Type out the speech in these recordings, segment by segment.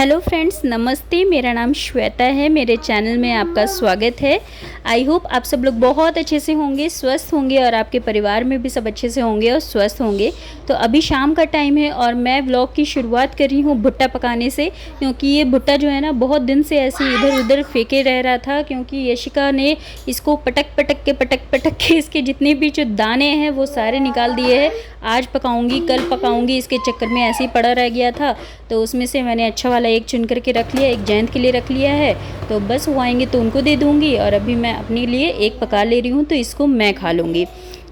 Hello friends, नमस्ते। मेरा नाम श्वेता है। मेरे चैनल में आपका स्वागत है। आई होप आप सब लोग बहुत अच्छे से होंगे, स्वस्थ होंगे और आपके परिवार में भी सब अच्छे से होंगे और स्वस्थ होंगे। तो अभी शाम का टाइम है और मैं व्लॉग की शुरुआत कर रही हूँ भुट्टा पकाने से, क्योंकि ये भुट्टा जो है ना बहुत दिन से ऐसे इधर उधर फेंके रह रहा था, क्योंकि यशिका ने इसको पटक पटक के इसके जितने भी जो दाने हैं वो सारे निकाल दिए हैं। आज पकाऊंगी, कल पकाऊंगी, इसके चक्कर में ऐसे ही पड़ा रह गया था। तो उसमें से मैंने अच्छा वाला एक चुन करके रख लिया, एक जयंत के लिए रख लिया है। तो बस वो आएंगे तो उनको दे दूंगी और अभी मैं अपने लिए एक पका ले रही हूँ, तो इसको मैं खा लूँगी।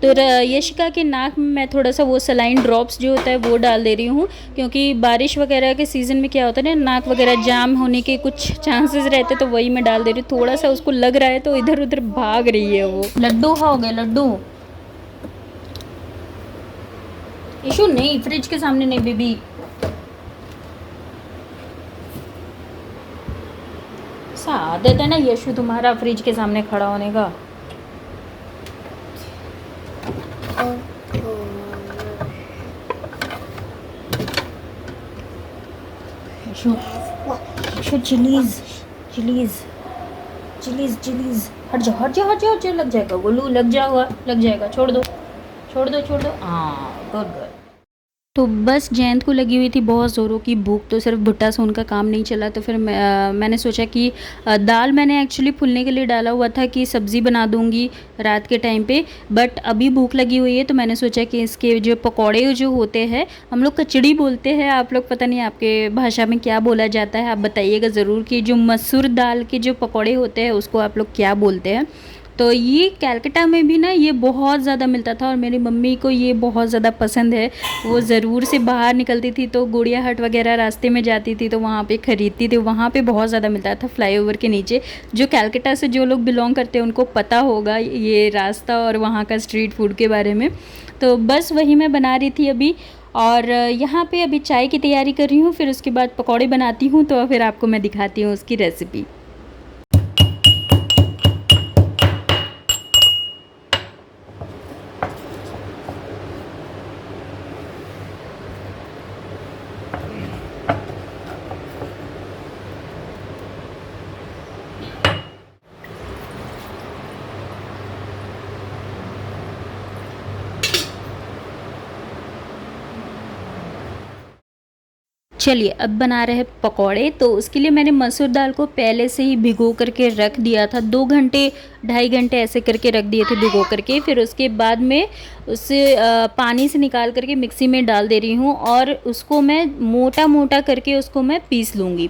तो यशिका के नाक में मैं थोड़ा सा वो सलाइन ड्रॉप्स जो होता है वो डाल दे रही हूँ, क्योंकि बारिश वगैरह के सीज़न में क्या होता है ना, नाक वगैरह जाम होने के कुछ चांसेस रहते, तो वही मैं डाल दे रही हूँ। थोड़ा सा उसको लग रहा है तो इधर उधर भाग रही है वो। लड्डू खाओगे? लड्डू इशू नहीं, फ्रिज के सामने नहीं बेबी। सा आदत है ना यशु तुम्हारा फ्रिज के सामने खड़ा होने का। Yashu Yashu, chillies chillies chillies chillies, हट जाओ हट जाओ हट जाओ हट जाओ, लग जाएगा गोलू, लग जाओगा, लग जाएगा। छोड़ दो छोड़ दो छोड़ दो। हाँ, गुड गुड। तो बस जयंत को लगी हुई थी बहुत ज़ोरों की भूख, तो सिर्फ भुट्टा से उनका काम नहीं चला। तो फिर मैंने सोचा कि दाल मैंने एक्चुअली फूलने के लिए डाला हुआ था कि सब्ज़ी बना दूंगी रात के टाइम पे, बट अभी भूख लगी हुई है तो मैंने सोचा कि इसके जो पकौड़े जो होते हैं, हम लोग कचड़ी बोलते हैं, आप लोग पता नहीं आपके भाषा में क्या बोला जाता है, आप बताइएगा ज़रूर कि जो मसूर दाल के जो पकौड़े होते हैं उसको आप लोग क्या बोलते हैं। तो ये कलकत्ता में भी ना ये बहुत ज़्यादा मिलता था और मेरी मम्मी को ये बहुत ज़्यादा पसंद है। वो ज़रूर से बाहर निकलती थी तो गुड़िया हट वगैरह रास्ते में जाती थी तो वहाँ पे ख़रीदती थी। वहाँ पे बहुत ज़्यादा मिलता था फ्लाईओवर के नीचे। जो कलकत्ता से जो लोग बिलोंग करते हैं उनको पता होगा ये रास्ता और वहाँ का स्ट्रीट फूड के बारे में। तो बस वही मैं बना रही थी अभी, और यहाँ पे अभी चाय की तैयारी कर रही हूँ, फिर उसके बाद पकौड़े बनाती हूँ, तो फिर आपको मैं दिखाती हूँ उसकी रेसिपी। चलिए अब बना रहे हैं पकौड़े। तो उसके लिए मैंने मसूर दाल को पहले से ही भिगो करके रख दिया था, 2 घंटे 2.5 घंटे ऐसे करके रख दिए थे भिगो करके। फिर उसके बाद में उसे पानी से निकाल करके मिक्सी में डाल दे रही हूँ और उसको मैं मोटा मोटा करके उसको मैं पीस लूँगी।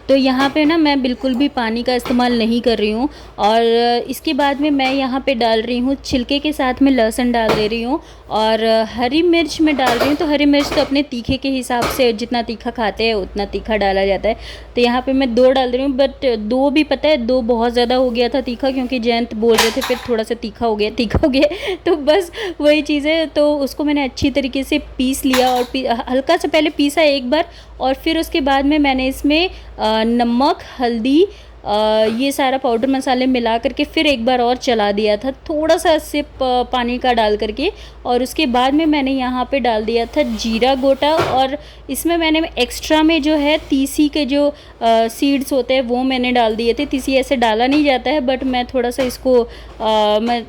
तो यहाँ पे ना मैं बिल्कुल भी पानी का इस्तेमाल नहीं कर रही हूँ। और इसके बाद में मैं यहाँ पे डाल रही हूँ छिलके के साथ में लहसुन डाल दे रही हूँ और हरी मिर्च में डाल रही हूँ। तो हरी मिर्च तो अपने तीखे के हिसाब से जितना तीखा खाते हैं उतना तीखा डाला जाता है। तो यहाँ पे मैं 2 डाल दे रही हूँ, बट 2 भी पता है 2 बहुत ज़्यादा हो गया था तीखा, क्योंकि जयंत बोल रहे थे फिर थोड़ा सा तीखा हो गया तो बस वही चीज़ है। तो उसको मैंने अच्छी तरीके से पीस लिया और हल्का सा पहले पीसा एक बार, और फिर उसके बाद में मैंने इसमें नमक, हल्दी, ये सारा पाउडर मसाले मिला करके फिर एक बार और चला दिया था, थोड़ा सा सिप पानी का डाल करके। और उसके बाद में मैंने यहाँ पे डाल दिया था जीरा गोटा, और इसमें मैंने एक्स्ट्रा में जो है तीसी के जो सीड्स होते हैं वो मैंने डाल दिए थे। तीसी ऐसे डाला नहीं जाता है, बट मैं थोड़ा सा इसको मैं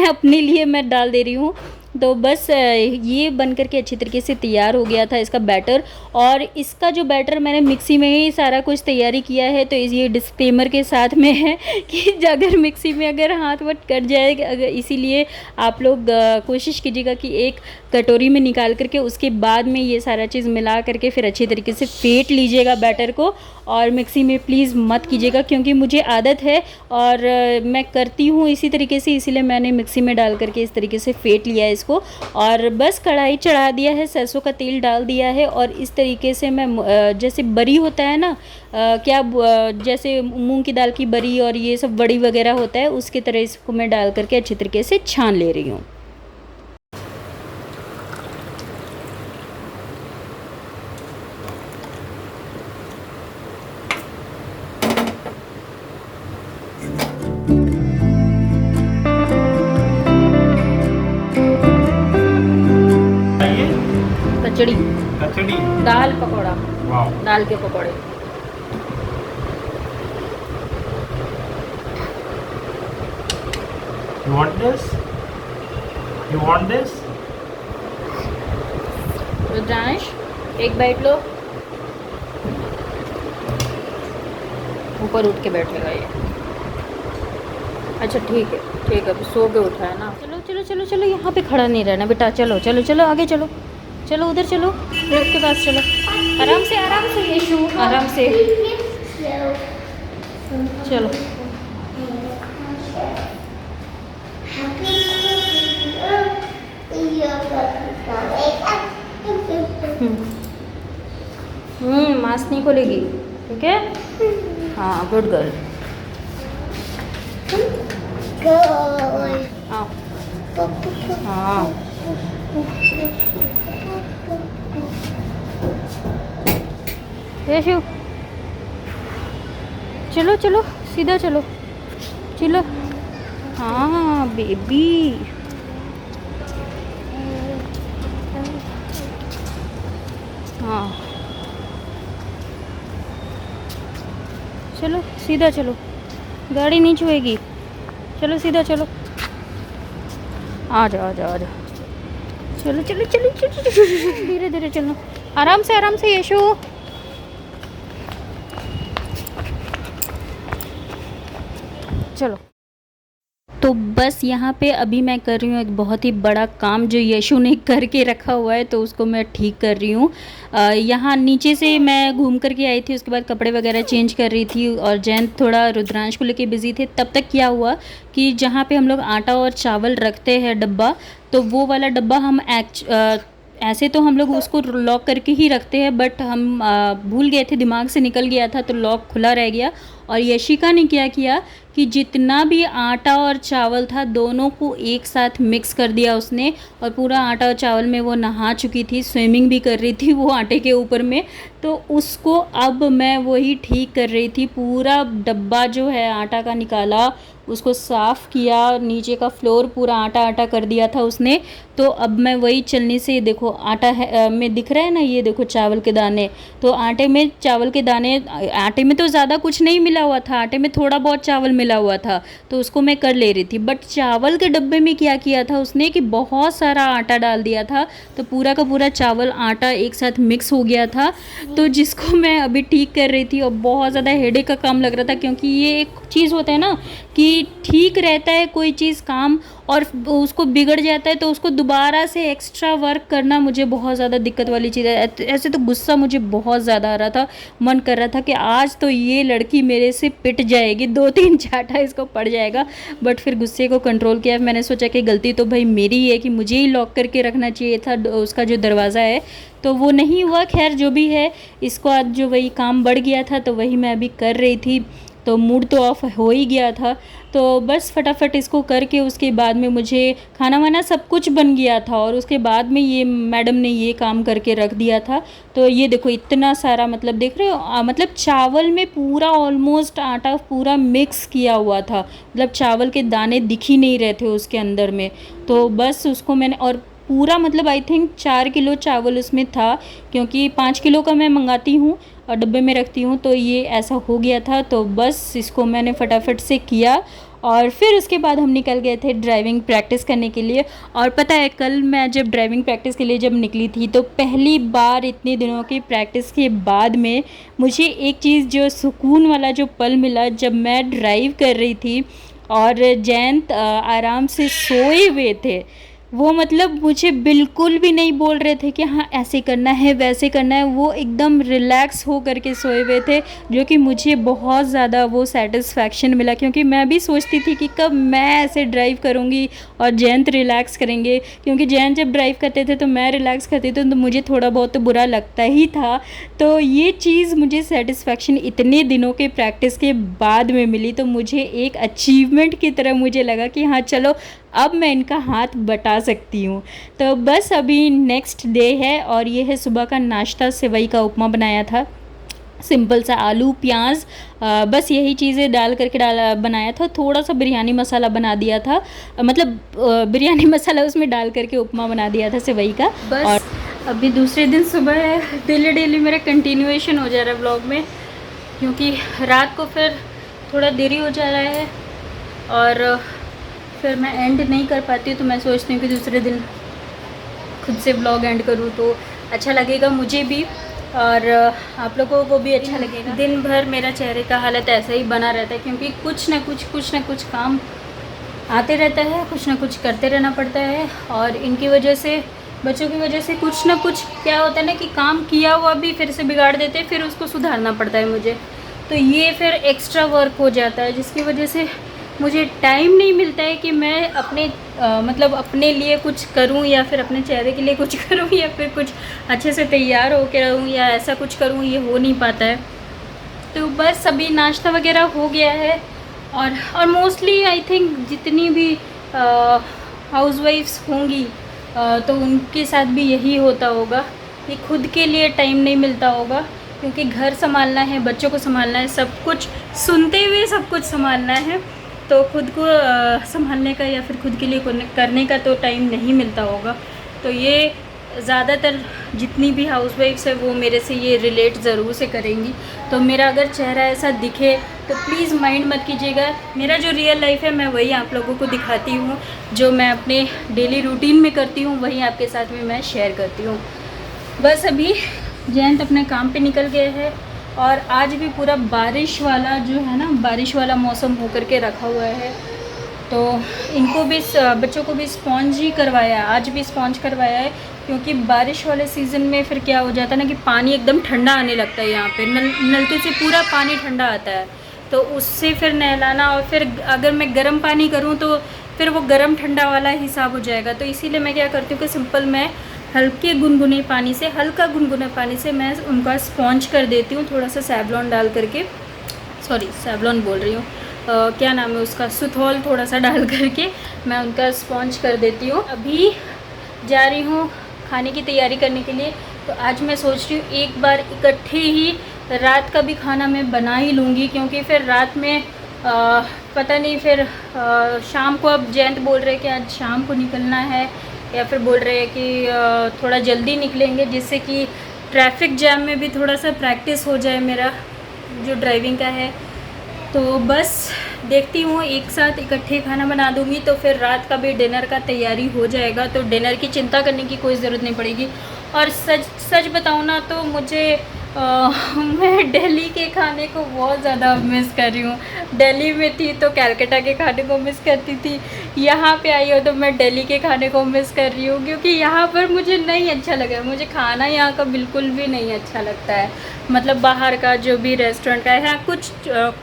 अपने लिए मैं डाल दे रही हूँ। तो बस ये बन करके अच्छी तरीके से तैयार हो गया था इसका बैटर। और इसका जो बैटर मैंने मिक्सी में ही सारा कुछ तैयारी किया है, तो ये डिस्क्लेमर के साथ में है कि अगर मिक्सी में अगर हाथ वट कट जाए, अगर इसीलिए आप लोग कोशिश कीजिएगा कि एक कटोरी में निकाल करके उसके बाद में ये सारा चीज़ मिला करके फिर अच्छी तरीके से फेंट लीजिएगा बैटर को। और मिक्सी में प्लीज़ मत कीजिएगा, क्योंकि मुझे आदत है और मैं करती हूँ इसी तरीके से, इसीलिए मैंने मिक्सी में डाल करके इस तरीके से फेंट लिया है इसको। और बस कढ़ाई चढ़ा दिया है, सरसों का तेल डाल दिया है और इस तरीके से मैं जैसे बरी होता है ना, जैसे मूंग की दाल की बरी और ये सब बड़ी वगैरह होता है, उसकी तरह इसको मैं डाल करके अच्छी तरीके से छान ले रही हूँ। कचड़ी, कचड़ी, दाल पकौड़ा, वाह, दाल के पकौड़े। You want this? You want this? Rudransh एक बाइट लो, ऊपर उठ के बैठेगा ये। अच्छा ठीक है अभी सो के उठा है ना। चलो चलो चलो चलो, यहाँ पे खड़ा नहीं रहना बेटा, चलो चलो चलो आगे चलो, चलो उधर चलो, रोड के पास चलो, आराम से यशु, आराम से चलो। मास्क नहीं खोलेगी, ठीक है? हाँ गुड गर्ल। हाँ हाँ यशु चलो चलो सीधा चलो चलो। हाँ बेबी, हाँ चलो सीधा चलो, गाड़ी नहीं छुएगी, चलो सीधा चलो, आ जाओ आ जाओ आ जाओ, चलो चलो चलो चलो धीरे धीरे चलो, आराम से यशु। चलो तो बस यहाँ पे अभी मैं कर रही हूँ एक बहुत ही बड़ा काम जो यशु ने करके रखा हुआ है, तो उसको मैं ठीक कर रही हूँ। यहाँ नीचे से मैं घूम करके आई थी, उसके बाद कपड़े वगैरह चेंज कर रही थी और जयंत थोड़ा रुद्रांश को लेके बिज़ी थे। तब तक क्या हुआ कि जहाँ पे हम लोग आटा और चावल रखते हैं डब्बा, तो वो वाला डब्बा हम ऐसे तो हम लोग उसको लॉक करके ही रखते हैं, बट हम भूल गए थे, दिमाग से निकल गया था, तो लॉक खुला रह गया। और यशिका ने क्या किया कि जितना भी आटा और चावल था दोनों को एक साथ मिक्स कर दिया उसने, और पूरा आटा और चावल में वो नहा चुकी थी, स्विमिंग भी कर रही थी वो आटे के ऊपर में। तो उसको अब मैं वही ठीक कर रही थी, पूरा डब्बा जो है आटा का निकाला, उसको साफ़ किया, नीचे का फ्लोर पूरा आटा आटा कर दिया था उसने। तो अब मैं वही चलने से, देखो आटा है में दिख रहा है ना, ये देखो चावल के दाने, तो आटे में चावल के दाने, आटे में तो ज़्यादा कुछ नहीं मिला हुआ था, आटे में थोड़ा बहुत चावल मिला हुआ था, तो उसको मैं कर ले रही थी। बट चावल के डब्बे में क्या किया था उसने कि बहुत सारा आटा डाल दिया था, तो पूरा का पूरा चावल आटा एक साथ मिक्स हो गया था, तो जिसको मैं अभी ठीक कर रही थी। और बहुत ज़्यादा हेडेक का काम लग रहा था, क्योंकि ये एक चीज़ होता है ना कि ठीक रहता है कोई चीज़ काम और उसको बिगड़ जाता है, तो उसको दोबारा से एक्स्ट्रा वर्क करना मुझे बहुत ज़्यादा दिक्कत वाली चीज़ है। ऐसे तो गुस्सा मुझे बहुत ज़्यादा आ रहा था, मन कर रहा था कि आज तो ये लड़की मेरे से पिट जाएगी, 2-3 चाटा इसको पड़ जाएगा। बट फिर गुस्से को कंट्रोल किया, मैंने सोचा कि गलती तो भाई मेरी ही है कि मुझे ही लॉक करके रखना चाहिए था उसका जो दरवाज़ा है, तो वो नहीं हुआ। खैर जो भी है, इसको आज जो वही काम बढ़ गया था तो वही मैं अभी कर रही थी, तो मूड तो ऑफ हो ही गया था। तो बस फटाफट इसको करके उसके बाद में मुझे खाना वाना सब कुछ बन गया था, और उसके बाद में ये मैडम ने ये काम करके रख दिया था। तो ये देखो इतना सारा, मतलब देख रहे हो, मतलब चावल में पूरा ऑलमोस्ट आटा पूरा मिक्स किया हुआ था, मतलब चावल के दाने दिख ही नहीं रहे थे उसके अंदर में। तो बस उसको मैंने, और पूरा मतलब आई थिंक 4 किलो चावल उसमें था, क्योंकि 5 किलो का मैं मंगाती हूँ और डब्बे में रखती हूँ, तो ये ऐसा हो गया था। तो बस इसको मैंने फटाफट से किया, और फिर उसके बाद हम निकल गए थे ड्राइविंग प्रैक्टिस करने के लिए। और पता है कल मैं जब ड्राइविंग प्रैक्टिस के लिए जब निकली थी, तो पहली बार इतने दिनों की प्रैक्टिस के बाद में मुझे एक चीज़ जो सुकून वाला जो पल मिला, जब मैं ड्राइव कर रही थी और जयंत आराम से सोए हुए थे। वो मतलब मुझे बिल्कुल भी नहीं बोल रहे थे कि हाँ ऐसे करना है वैसे करना है, वो एकदम रिलैक्स हो करके सोए हुए थे, जो कि मुझे बहुत ज़्यादा वो सेटिस्फैक्शन मिला। क्योंकि मैं भी सोचती थी कि कब मैं ऐसे ड्राइव करूँगी और जयंत रिलैक्स करेंगे, क्योंकि जयंत जब ड्राइव करते थे तो मैं रिलैक्स करती थी, तो मुझे थोड़ा बहुत तो बुरा लगता ही था। तो ये चीज़ मुझे सेटिस्फैक्शन इतने दिनों के प्रैक्टिस के बाद में मिली, तो मुझे एक अचीवमेंट की तरह मुझे लगा कि हाँ चलो अब मैं इनका हाथ बटा सकती हूँ। तो बस अभी नेक्स्ट डे है, और ये है सुबह का नाश्ता, सेवई का उपमा बनाया था, सिंपल सा आलू प्याज बस यही चीज़ें डाल करके बनाया था। थोड़ा सा बिरयानी मसाला बना दिया था, मतलब बिरयानी मसाला उसमें डाल करके उपमा बना दिया था सेवई का। बस और अभी दूसरे दिन सुबह है, डेली मेरा कंटिन्यूएशन हो जा रहा है ब्लॉग में, क्योंकि रात को फिर थोड़ा देरी हो जा रहा है और फिर मैं एंड नहीं कर पाती हूँ, तो मैं सोचती हूँ कि दूसरे दिन खुद से ब्लॉग एंड करूँ तो अच्छा लगेगा मुझे भी और आप लोगों को भी अच्छा लगेगा। दिन भर मेरा चेहरे का हालत ऐसा ही बना रहता है, क्योंकि कुछ ना कुछ काम आते रहता है, कुछ ना कुछ करते रहना पड़ता है। और इनकी वजह से, बच्चों की वजह से कुछ ना कुछ क्या होता है ना कि काम किया हुआ भी फिर से बिगाड़ देते हैं, फिर उसको सुधारना पड़ता है मुझे। तो ये फिर एक्स्ट्रा वर्क हो जाता है, जिसकी वजह से मुझे टाइम नहीं मिलता है कि मैं अपने मतलब अपने लिए कुछ करूं या फिर अपने चेहरे के लिए कुछ करूं या फिर कुछ अच्छे से तैयार होकर रहूं या ऐसा कुछ करूं, ये हो नहीं पाता है। तो बस अभी नाश्ता वगैरह हो गया है और मोस्टली आई थिंक जितनी भी हाउसवाइफ्स होंगी तो उनके साथ भी यही होता होगा कि खुद के लिए टाइम नहीं मिलता होगा, क्योंकि घर संभालना है, बच्चों को संभालना है, सब कुछ सुनते हुए सब कुछ संभालना है, तो खुद को संभालने का या फिर खुद के लिए करने का तो टाइम नहीं मिलता होगा। तो ये ज़्यादातर जितनी भी हाउसवाइफ्स है वो मेरे से ये रिलेट ज़रूर से करेंगी। तो मेरा अगर चेहरा ऐसा दिखे तो प्लीज़ माइंड मत कीजिएगा, मेरा जो रियल लाइफ है मैं वही आप लोगों को दिखाती हूँ, जो मैं अपने डेली रूटीन में करती हूँ वही आपके साथ में मैं शेयर करती हूँ। बस अभी जयंत अपने काम पे निकल गए हैं और आज भी पूरा बारिश वाला जो है ना, बारिश वाला मौसम होकर के रखा हुआ है। तो इनको भी, बच्चों को भी स्पॉन्ज ही करवाया है, आज भी स्पॉन्ज करवाया है, क्योंकि बारिश वाले सीज़न में फिर क्या हो जाता है ना कि पानी एकदम ठंडा आने लगता है। यहाँ पे नलके से पूरा पानी ठंडा आता है, तो उससे फिर नहलाना, और फिर अगर मैं गर्म पानी करूँ तो फिर वो गर्म ठंडा वाला हिसाब हो जाएगा। तो इसीलिए मैं क्या करती हूँ कि सिंपल मैं हल्के गुनगुने पानी से, हल्का गुनगुने पानी से मैं उनका स्पॉन्ज कर देती हूँ, थोड़ा सा सैवलॉन डाल करके, सॉरी सैवलॉन बोल रही हूँ, क्या नाम है उसका, सुथौल थोड़ा सा डाल करके मैं उनका स्पॉन्ज कर देती हूँ। अभी जा रही हूँ खाने की तैयारी करने के लिए। तो आज मैं सोच रही हूँ एक बार इकट्ठे ही रात का भी खाना मैं बना ही लूँगी, क्योंकि फिर रात में पता नहीं फिर शाम को, अब जयंत बोल रहे हैं कि आज शाम को निकलना है, या फिर बोल रहे हैं कि थोड़ा जल्दी निकलेंगे, जिससे कि ट्रैफिक जैम में भी थोड़ा सा प्रैक्टिस हो जाए मेरा जो ड्राइविंग का है। तो बस देखती हूँ, एक साथ इकट्ठे खाना बना दूँगी तो फिर रात का भी डिनर का तैयारी हो जाएगा, तो डिनर की चिंता करने की कोई ज़रूरत नहीं पड़ेगी। और सच बताऊँ ना तो मुझे मैं दिल्ली के खाने को बहुत ज़्यादा मिस कर रही हूँ। दिल्ली में थी तो कलकत्ता के खाने को मिस करती थी, यहाँ पे आई हो तो मैं दिल्ली के खाने को मिस कर रही हूँ, क्योंकि यहाँ पर मुझे नहीं अच्छा लगा, मुझे खाना यहाँ का बिल्कुल भी नहीं अच्छा लगता है। मतलब बाहर का जो भी रेस्टोरेंट का है, यहाँ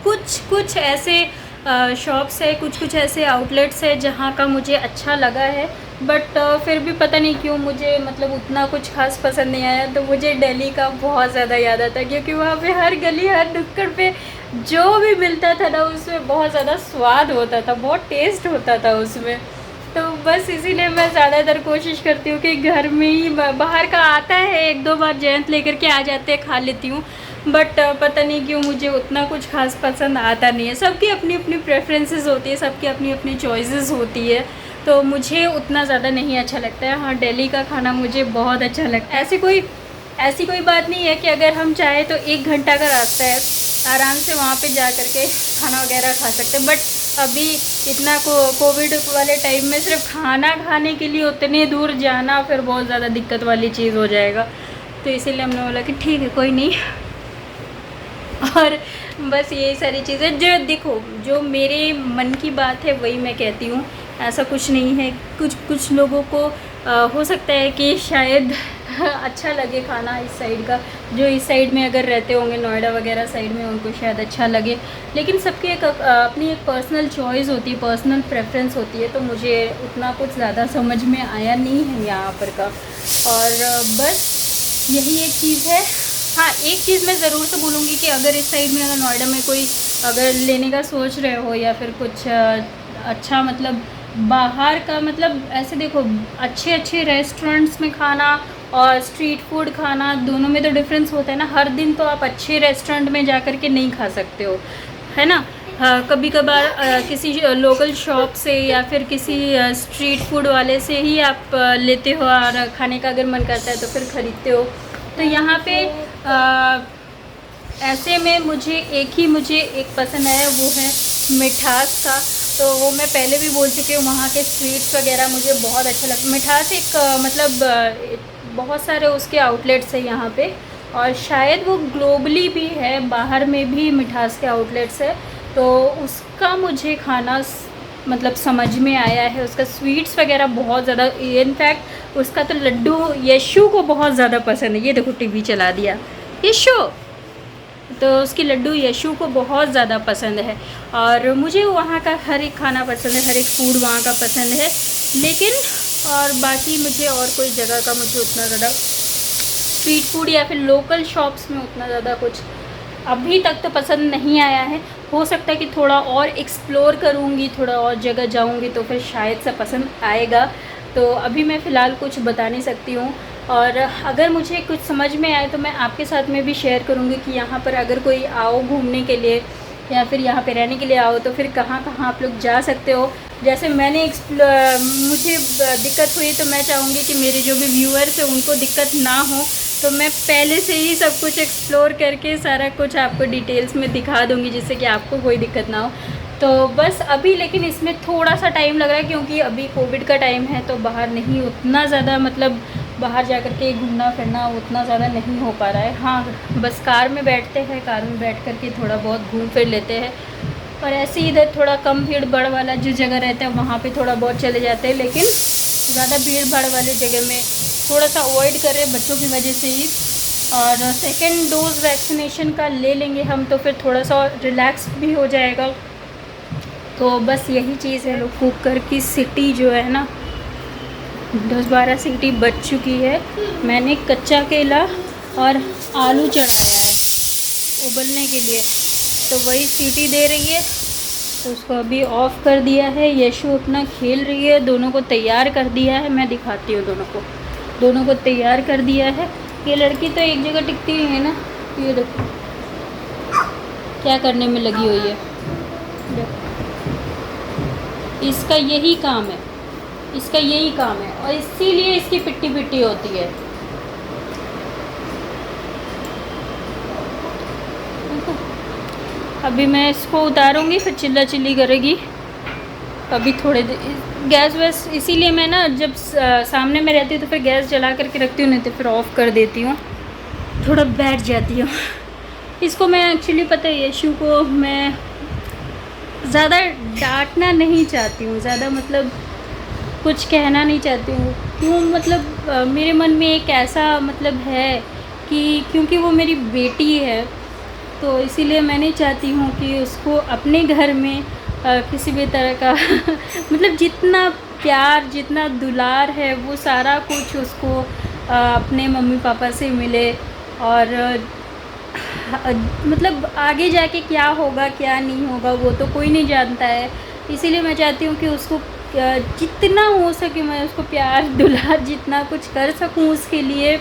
कुछ ऐसे शॉप्स है, कुछ ऐसे आउटलेट्स है जहाँ का मुझे अच्छा लगा है, बट फिर भी पता नहीं क्यों मुझे मतलब उतना कुछ खास पसंद नहीं आया। तो मुझे दिल्ली का बहुत ज़्यादा याद आता है, क्योंकि वहाँ पे हर गली हर नुक्कड़ पे जो भी मिलता था ना उसमें बहुत ज़्यादा स्वाद होता था, बहुत टेस्ट होता था उसमें। तो बस इसीलिए मैं ज़्यादातर कोशिश करती हूँ कि घर में ही, बाहर का आता है एक दो बार जयंत लेकर के आ जाते हैं, खा लेती हूँ, बट पता नहीं क्यों मुझे उतना कुछ खास पसंद आता नहीं है। सबकी अपनी अपनी प्रेफरेंसेस होती है, सबकी अपनी अपनी चॉइसेस होती है, तो मुझे उतना ज़्यादा नहीं अच्छा लगता है। हाँ, दिल्ली का खाना मुझे बहुत अच्छा लगता है। ऐसी कोई बात नहीं है कि अगर हम चाहे तो 1 घंटा का रास्ता है, आराम से वहाँ पे जा कर के खाना वगैरह खा सकते हैं, बट अभी इतना कोविड वाले टाइम में सिर्फ खाना खाने के लिए उतने दूर जाना फिर बहुत ज़्यादा दिक्कत वाली चीज़ हो जाएगा। तो इसीलिए हमने बोला कि ठीक है कोई नहीं। और बस यही सारी चीज़ें जो देखो, जो मेरे मन की बात है वही मैं कहती हूँ, ऐसा कुछ नहीं है। कुछ लोगों को हो सकता है कि शायद अच्छा लगे खाना इस साइड का, जो इस साइड में अगर रहते होंगे नोएडा वगैरह साइड में, उनको शायद अच्छा लगे, लेकिन सबकी अपनी एक पर्सनल चॉइस होती है, पर्सनल प्रेफरेंस होती है। तो मुझे उतना कुछ ज़्यादा समझ में आया नहीं है यहाँ पर का। और बस यही एक चीज़ है। हाँ, एक चीज़ मैं ज़रूर से बोलूँगी कि अगर इस साइड में, अगर नोएडा में कोई अगर लेने का सोच रहे हो या फिर कुछ अच्छा मतलब बाहर का, मतलब ऐसे देखो अच्छे रेस्टोरेंट्स में खाना और स्ट्रीट फूड खाना, दोनों में तो डिफरेंस होता है ना। हर दिन तो आप अच्छे रेस्टोरेंट में जा कर के नहीं खा सकते हो, है ना। कभी कभार किसी लोकल शॉप से या फिर किसी स्ट्रीट फूड वाले से ही आप लेते हो, और खाने का अगर मन करता है तो फिर ख़रीदते हो। तो यहाँ पे ऐसे में मुझे एक पसंद आया, वो है मिठास का। तो वो मैं पहले भी बोल चुकी हूँ, वहाँ के स्वीट्स वगैरह मुझे बहुत अच्छा लगता है। मिठास एक बहुत सारे उसके आउटलेट्स हैं यहाँ पे, और शायद वो ग्लोबली भी है, बाहर में भी मिठास के आउटलेट्स है। तो उसका मुझे खाना समझ में आया है। उसका स्वीट्स वगैरह बहुत ज़्यादा, इनफैक्ट उसका तो लड्डू यशु को बहुत ज़्यादा पसंद है। ये देखो टीवी चला दिया यशु, तो उसकी लड्डू यशु को बहुत ज़्यादा पसंद है। और मुझे वहाँ का हर एक खाना पसंद है, हर एक फूड वहाँ का पसंद है। लेकिन और बाकी मुझे और कोई जगह का मुझे उतना ज़्यादा स्ट्रीट फूड या फिर लोकल शॉप्स में उतना ज़्यादा कुछ अभी तक तो पसंद नहीं आया है। हो सकता है कि थोड़ा और एक्सप्लोर करूँगी, थोड़ा और जगह जाऊँगी तो फिर शायद से पसंद आएगा। तो अभी मैं फ़िलहाल कुछ बता नहीं सकती हूँ। और अगर मुझे कुछ समझ में आए तो मैं आपके साथ में भी शेयर करूँगी कि यहाँ पर अगर कोई आओ घूमने के लिए या फिर यहाँ पे रहने के लिए आओ तो फिर कहाँ कहाँ आप लोग जा सकते हो। जैसे मुझे दिक्कत हुई तो मैं चाहूँगी कि मेरे जो भी व्यूअर्स हैं उनको दिक्कत ना हो, तो मैं पहले से ही सब कुछ एक्सप्लोर करके सारा कुछ आपको डिटेल्स में दिखा दूँगी, जिससे कि आपको कोई दिक्कत ना हो। तो बस अभी लेकिन इसमें थोड़ा सा टाइम लग रहा है, क्योंकि अभी कोविड का टाइम है, तो बाहर नहीं उतना ज़्यादा बाहर जा कर के घूमना फिरना उतना ज़्यादा नहीं हो पा रहा है। हाँ, बस कार में बैठते हैं, कार में बैठ कर के थोड़ा बहुत घूम फिर लेते हैं। और ऐसे ही इधर थोड़ा कम भीड़ भाड़ वाला जो जगह रहता है वहाँ पे थोड़ा बहुत चले जाते हैं, लेकिन ज़्यादा भीड़ भाड़ वाले जगह में थोड़ा सा अवॉइड कर रहे हैं बच्चों की वजह से ही। और सेकेंड डोज वैक्सीनेशन का ले लेंगे हम तो फिर थोड़ा सा रिलैक्स भी हो जाएगा। तो बस यही चीज़ है। लोग कुकर की सीटी जो है ना, 10-12 सीटी बच चुकी है। मैंने कच्चा केला और आलू चढ़ाया है उबलने के लिए, तो वही सीटी दे रही है। तो उसको अभी ऑफ़ कर दिया है। यशु अपना खेल रही है, दोनों को तैयार कर दिया है। मैं दिखाती हूँ, दोनों को तैयार कर दिया है। ये लड़की तो एक जगह टिकती ही है ना, ये देखो क्या करने में लगी हुई है। इसका यही काम है, और इसीलिए इसकी पिट्टी पिट्टी होती है। अभी मैं इसको उतारूंगी, फिर चिल्ला चिल्ली करेगी। अभी थोड़े गैस वैस, इसीलिए मैं ना जब सामने में रहती हूँ तो फिर गैस जला करके रखती हूँ, नहीं तो फिर ऑफ़ कर देती हूँ, थोड़ा बैठ जाती हूँ। इसको मैं एक्चुअली पता है यशु को मैं ज़्यादा डांटना नहीं चाहती हूँ, ज़्यादा कुछ कहना नहीं चाहती हूँ। क्यों मेरे मन में एक ऐसा है कि क्योंकि वो मेरी बेटी है, तो इसीलिए मैं नहीं चाहती हूँ कि उसको अपने घर में किसी भी तरह का जितना प्यार जितना दुलार है वो सारा कुछ उसको अपने मम्मी पापा से मिले। और आगे जाके क्या होगा क्या नहीं होगा वो तो कोई नहीं जानता है। इसीलिए मैं चाहती हूँ कि उसको जितना हो सके मैं उसको प्यार दुलार जितना कुछ कर सकूँ उसके लिए,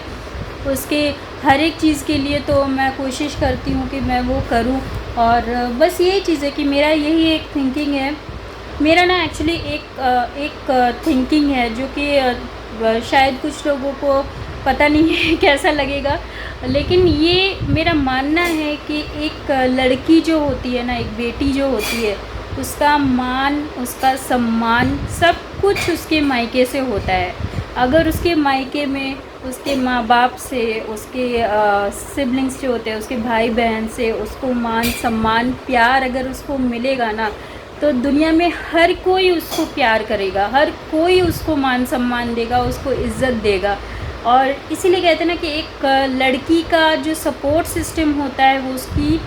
उसके हर एक चीज़ के लिए तो मैं कोशिश करती हूँ कि मैं वो करूँ। और बस यही चीज़ है कि मेरा यही एक थिंकिंग है। मेरा ना एक्चुअली एक थिंकिंग है जो कि शायद कुछ लोगों को पता नहीं है कैसा लगेगा, लेकिन ये मेरा मानना है कि एक लड़की जो होती है ना, एक बेटी जो होती है, उसका मान उसका सम्मान सब कुछ उसके मायके से होता है। अगर उसके मायके में उसके माँ बाप से, उसके सिबलिंग्स जो होते हैं, उसके भाई बहन से उसको मान सम्मान प्यार अगर उसको मिलेगा ना, तो दुनिया में हर कोई उसको प्यार करेगा, हर कोई उसको मान सम्मान देगा, उसको इज़्ज़त देगा। और इसीलिए कहते हैं ना कि एक लड़की का जो सपोर्ट सिस्टम होता है वो उसकी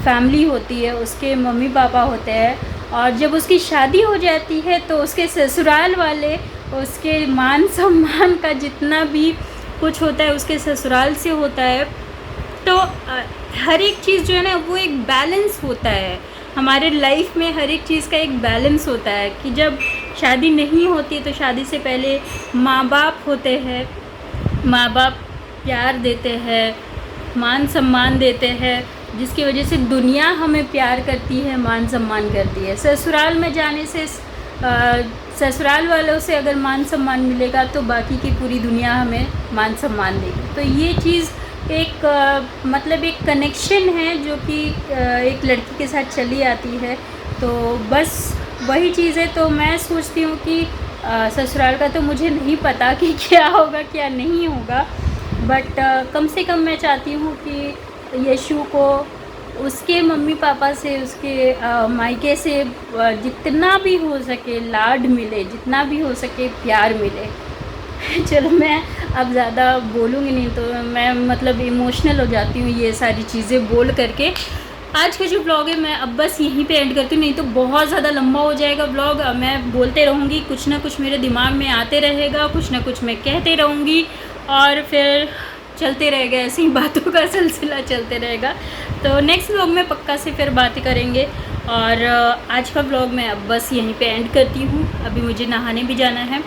फैमिली होती है, उसके मम्मी पापा होते हैं। और जब उसकी शादी हो जाती है तो उसके ससुराल वाले उसके मान सम्मान का जितना भी कुछ होता है उसके ससुराल से होता है। तो हर एक चीज़ जो है ना वो एक बैलेंस होता है। हमारे लाइफ में हर एक चीज़ का एक बैलेंस होता है कि जब शादी नहीं होती तो शादी से पहले माँ बाप होते हैं, माँ बाप प्यार देते हैं, मान सम्मान देते हैं, जिसकी वजह से दुनिया हमें प्यार करती है, मान सम्मान करती है। ससुराल में जाने से ससुराल वालों से अगर मान सम्मान मिलेगा तो बाकी की पूरी दुनिया हमें मान सम्मान देगी। तो ये चीज़ एक एक कनेक्शन है जो कि एक लड़की के साथ चली आती है। तो बस वही चीज़ है। तो मैं सोचती हूँ कि ससुराल का तो मुझे नहीं पता कि क्या होगा क्या नहीं होगा, बट कम से कम मैं चाहती हूँ कि यशु को उसके मम्मी पापा से, उसके मायके से जितना भी हो सके लाड मिले, जितना भी हो सके प्यार मिले। चलो मैं अब ज़्यादा बोलूँगी नहीं, तो मैं मतलब इमोशनल हो जाती हूँ ये सारी चीज़ें बोल करके। आज का जो व्लॉग है मैं अब बस यहीं पे एंड करती हूँ, नहीं तो बहुत ज़्यादा लंबा हो जाएगा व्लॉग। मैं बोलते रहूँगी, कुछ ना कुछ मेरे दिमाग में आते रहेगा, कुछ ना कुछ मैं कहते रहूँगी और फिर चलते रहेगा, ऐसी ही बातों का सिलसिला चलते रहेगा। तो नेक्स्ट व्लॉग में पक्का से फिर बातें करेंगे। और आज का व्लॉग मैं अब बस यहीं पे एंड करती हूँ। अभी मुझे नहाने भी जाना है।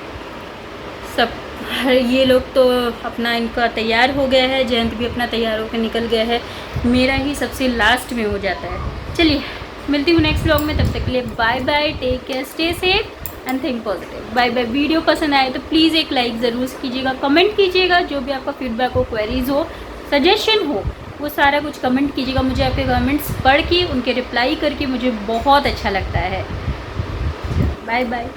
सब ये लोग तो अपना इनका तैयार हो गया है, जयंत भी अपना तैयार होकर निकल गया है, मेरा ही सबसे लास्ट में हो जाता है। चलिए मिलती हूँ नेक्स्ट व्लॉग में, तब तक के लिए bye bye, take care, stay safe and think positive. Bye bye. Video पसंद आए तो प्लीज़ एक लाइक ज़रूर कीजिएगा, कमेंट कीजिएगा, जो भी आपका फीडबैक हो, क्वेरीज़ हो, सजेशन हो, वो सारा कुछ कमेंट कीजिएगा। मुझे आपके कमेंट्स पढ़ के उनके रिप्लाई करके मुझे बहुत अच्छा लगता है। Bye bye.